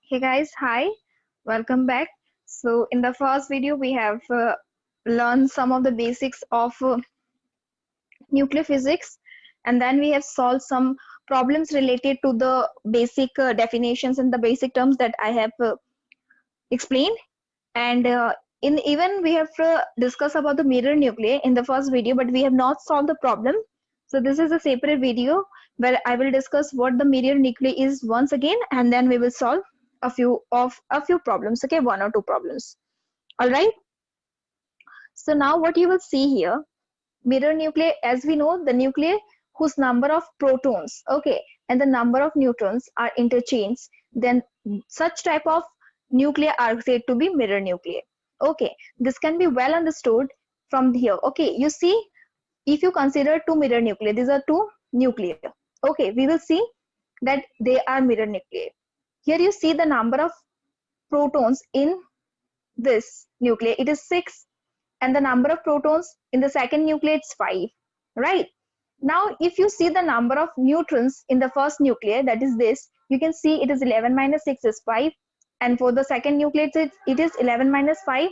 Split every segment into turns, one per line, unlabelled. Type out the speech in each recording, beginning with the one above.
Hey guys, hi, welcome back. So in the first video, we have learned some of the basics of nuclear physics, and then we have solved some problems related to the basic definitions and the basic terms that I have explained. And in even we have discussed about the mirror nuclei in the first video, but we have not solved the problem. So this is a separate video where I will discuss what the mirror nuclei is once again, and then we will solve a few problems. Okay, one or two problems. All right. So now what you will see here, mirror nuclei, as we know, the nuclei whose number of protons, okay, and the number of neutrons are interchanged, then such type of nuclei are said to be mirror nuclei. Okay, this can be well understood from here. Okay, you see, if you consider two mirror nuclei, these are two nuclei. Okay, we will see that they are mirror nuclei. Here you see the number of protons in this nuclei, it is 6, and the number of protons in the second nuclei is 5, right? Now if you see the number of neutrons in the first nuclei, that is this, you can see it is 11 minus 6 is 5, and for the second nuclei it is 11 minus 5,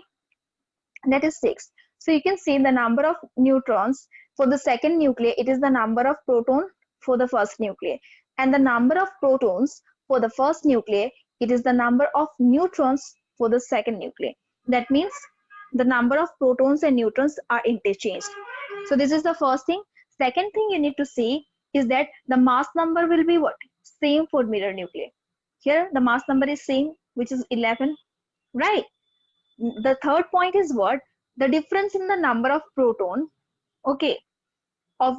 that is 6. So you can see the number of neutrons for the second nuclei, it is the number of proton for the first nuclei, and the number of protons for the first nuclei, it is the number of neutrons for the second nuclei. That means the number of protons and neutrons are interchanged. So this is the first thing. Second thing you need to see is that the mass number will be what? Same for mirror nuclei. Here the mass number is same, which is 11, right? The third point is what? The difference in the number of proton, okay, of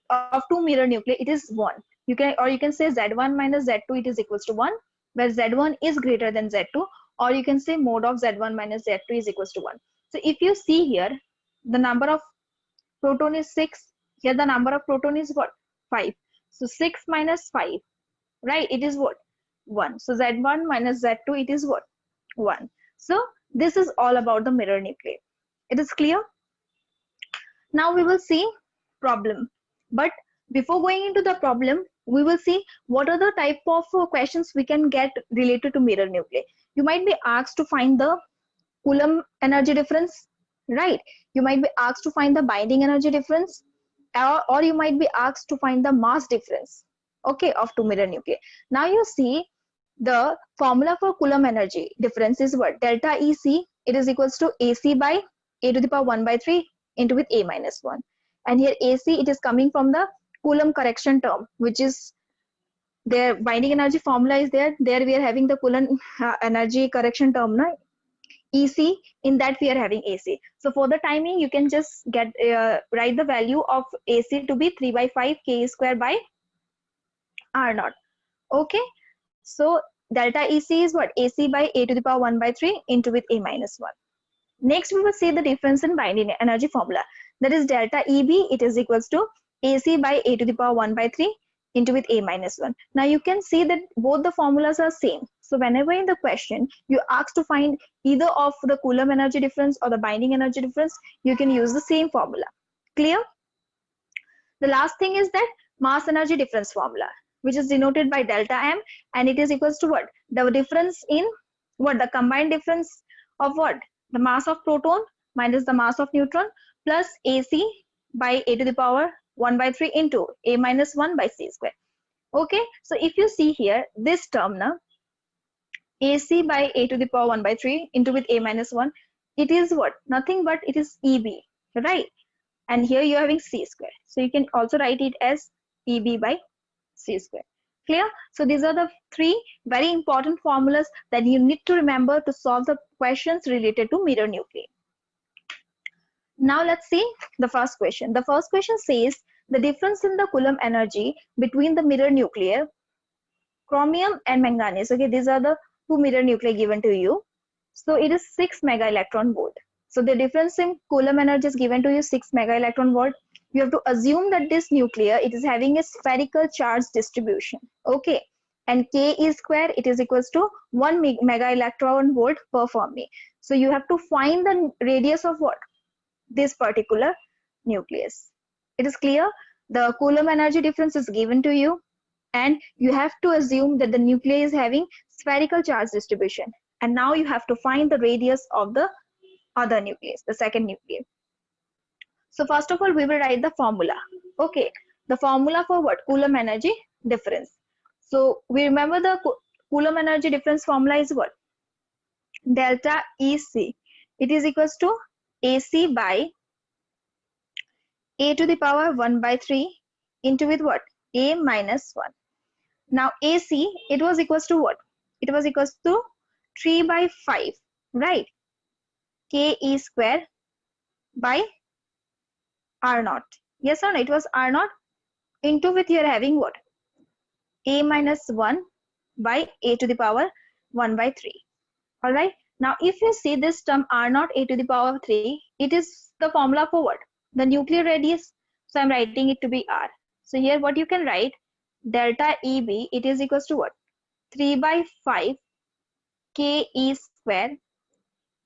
of two mirror nuclei, it is 1. You can say Z1 minus Z2, it is equals to 1, where Z1 is greater than Z2, or you can say mod of Z1 minus Z2 is equals to 1. So if you see here, the number of proton is 6. Here the number of proton is what? 5. So 6 minus 5, right? It is what? 1. So Z1 minus Z2, it is what? 1. So this is all about the mirror nuclei. It is clear? Now we will see problem. But before going into the problem, we will see what are the type of questions we can get related to mirror nuclei. You might be asked to find the Coulomb energy difference, right? You might be asked to find the binding energy difference, or you might be asked to find the mass difference, okay, of two mirror nuclei. Now you see the formula for Coulomb energy difference is what? Delta EC, it is equals to AC by A to the power 1 by 3 into with A minus 1. And here AC, it is coming from the Coulomb correction term, which is their binding energy formula is there. There we are having the Coulomb energy correction term, na? EC, in that we are having AC. So for the timing, you can just get write the value of AC to be 3 by 5 K square by R naught. Okay. So delta EC is what? AC by A to the power 1 by 3 into with A minus 1. Next, we will see the difference in binding energy formula. That is delta EB, it is equals to AC by A to the power 1 by 3 into with A minus 1. Now you can see that both the formulas are same. So whenever in the question you ask to find either of the Coulomb energy difference or the binding energy difference, you can use the same formula. Clear? The last thing is that mass energy difference formula, which is denoted by delta M, and it is equals to what? The difference in what? The combined difference of what? The mass of proton minus the mass of neutron plus AC by A to the power 1 by 3 into A minus 1 by C square. Okay, so if you see here, this term now, AC by A to the power 1 by 3 into with A minus 1, it is what? Nothing but it is EB, right? And here you are having C square. So you can also write it as EB by C square. Clear? So these are the three very important formulas that you need to remember to solve the questions related to mirror nuclei. Now let's see the first question. The first question says the difference in the Coulomb energy between the mirror nuclei, chromium and manganese. Okay, these are the two mirror nuclei given to you. So it is 6 mega electron volt. So the difference in Coulomb energy is given to you 6 mega electron volt. You have to assume that this nuclear, it is having a spherical charge distribution. Okay, and K is square, it is equals to 1 mega electron volt per Fermi. So you have to find the radius of what? This particular nucleus. It is clear. The Coulomb energy difference is given to you. and you have to assume that the nuclei is having spherical charge distribution. And now you have to find the radius of the other nucleus, the second nucleus. So first of all, we will write the formula. Okay, the formula for what? Coulomb energy difference. So we remember the Coulomb energy difference formula is what? Delta EC. It is equals to AC by A to the power 1 by 3 into with what? A minus 1. Now AC, it was equals to what? It was equals to 3 by 5, right? KE square by R naught. Yes or no? It was R naught into with you are having what? A minus 1 by A to the power 1 by 3. Alright. Now if you see this term R naught A to the power 3, it is the formula for what? The nuclear radius. So I'm writing it to be R. So here what you can write, delta EB, it is equals to what? 3 by 5 KE square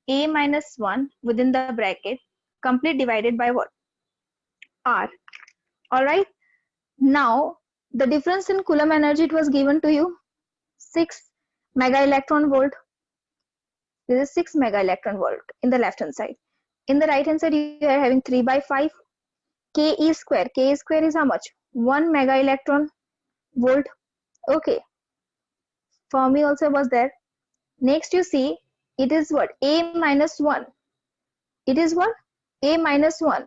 A minus 1 within the bracket, complete divided by what? R. Alright. Now the difference in Coulomb energy, it was given to you 6 mega electron volt. This is 6 mega electron volt in the left hand side. In the right hand side, you are having 3 by 5 KE square. KE square is how much? 1 mega electron volt. Okay. Fermi also was there. Next you see, it is what? A minus 1. It is what? A minus 1.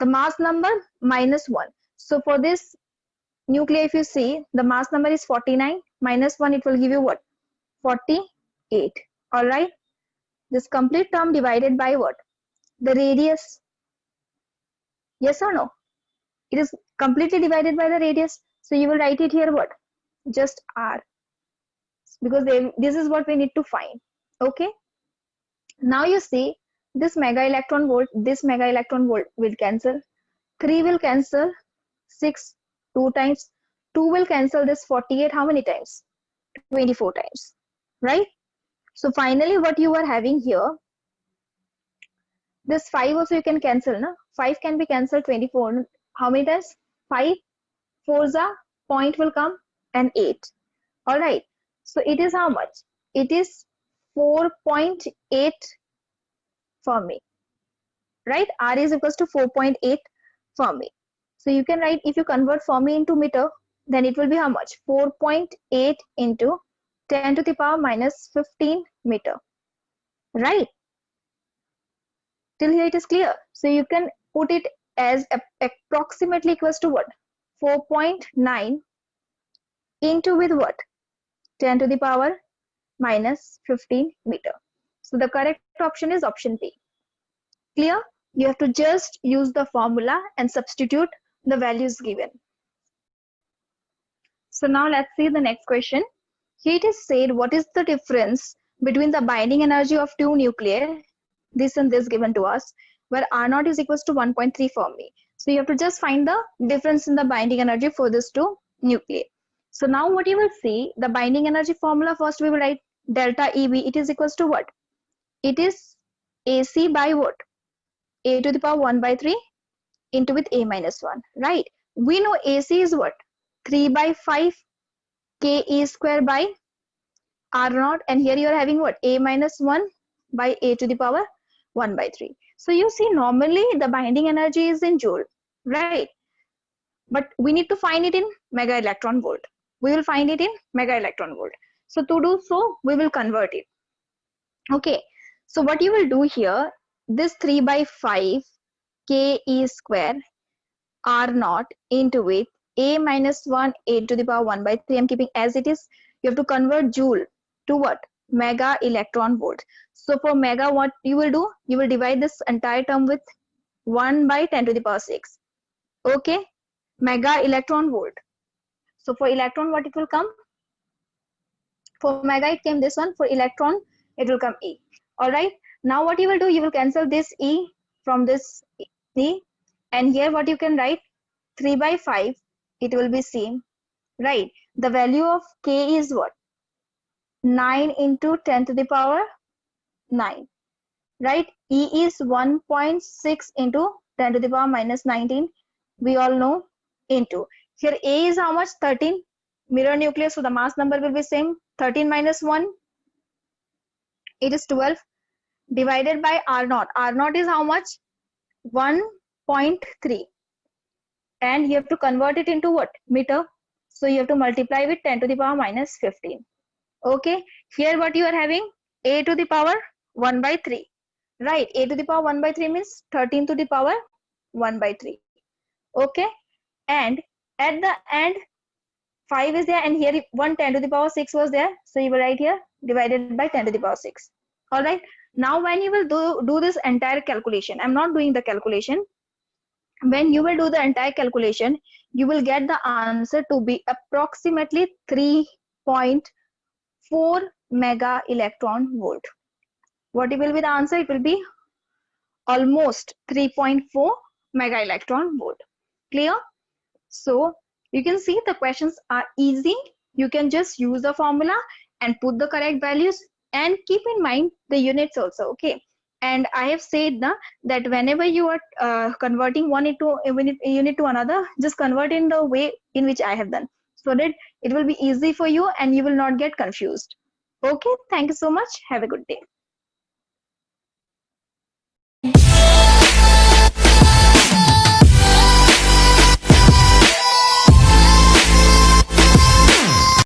The mass number minus 1. So for this nuclei, if you see, the mass number is 49. Minus 1, it will give you what? 48. Alright. This complete term divided by what? The radius. Yes or no? It is completely divided by the radius. So you will write it here what? Just R. Because this is what we need to find. Okay. Now you see this mega electron volt will cancel. 3 will cancel 6 2 times. 2 will cancel this 48 how many times? 24 times. Right? So finally what you are having here, this 5 also you can cancel. No? 5 can be cancelled 24. How many times? 5 4s are point will come and 8. Alright. So it is how much? It is 4.8 Fermi. Right? R is equals to 4.8 Fermi. So you can write, if you convert Fermi into meter, then it will be how much? 4.8 into 10 to the power minus 15 meter. Right? Till here it is clear. So you can put it as approximately equals to what? 4.9 into with what? 10 to the power minus 15 meter. So the correct option is option B. Clear? You have to just use the formula and substitute the values given. So now let's see the next question. Here it is said, what is the difference between the binding energy of two nuclei, this and this given to us, where R naught is equals to 1.3 Fermi. So you have to just find the difference in the binding energy for these two nuclei. So now what you will see, the binding energy formula, first we will write delta EB, it is equals to what? It is AC by what? A to the power 1 by 3 into with A minus 1, right? We know AC is what? 3 by 5 KE square by R naught, and here you are having what? A minus 1 by A to the power 1 by 3. So you see, normally the binding energy is in joule, right? But we need to find it in mega electron volt. We will find it in mega electron volt. So to do so, we will convert it. Okay. So what you will do here, this 3 by 5 KE square R naught into with A minus 1 A to the power 1 by 3. I'm keeping as it is. You have to convert joule to what? Mega electron volt. So for mega, what you will do? You will divide this entire term with 1 by 10 to the power 6. Okay. Mega electron volt. So for electron, what it will come? For mega, it came this one. For electron, it will come E. Alright. Now what you will do? You will cancel this E from this E. And here what you can write? 3 by 5. It will be C. Right. The value of K is what? 9 into 10 to the power 9. Right. E is 1.6 into 10 to the power minus 19. We all know into. Here A is how much? 13. mirror nucleus, so the mass number will be same. 13 minus 1, it is 12, divided by R naught. R naught is how much? 1.3, and you have to convert it into what? Meter. So you have to multiply with 10 to the power minus 15. Okay, here what you are having? A to the power 1 by 3. Right, a to the power 1 by 3 means 13 to the power 1 by 3. Okay, and at the end 5 is there, and here 1 10 to the power 6 was there, so you will write here divided by 10 to the power 6. All right, now when you will do this entire calculation, I'm not doing the calculation. When you will do the entire calculation, you will get the answer to be approximately 3.4 mega electron volt. What will be the answer? It will be almost 3.4 mega electron volt. Clear? So you can see the questions are easy. You can just use the formula and put the correct values, and keep in mind the units also. Okay, and I have said that whenever you are converting one unit to another, just convert in the way in which I have done, so that it will be easy for you and you will not get confused. Okay, thank you so much. Have a good day.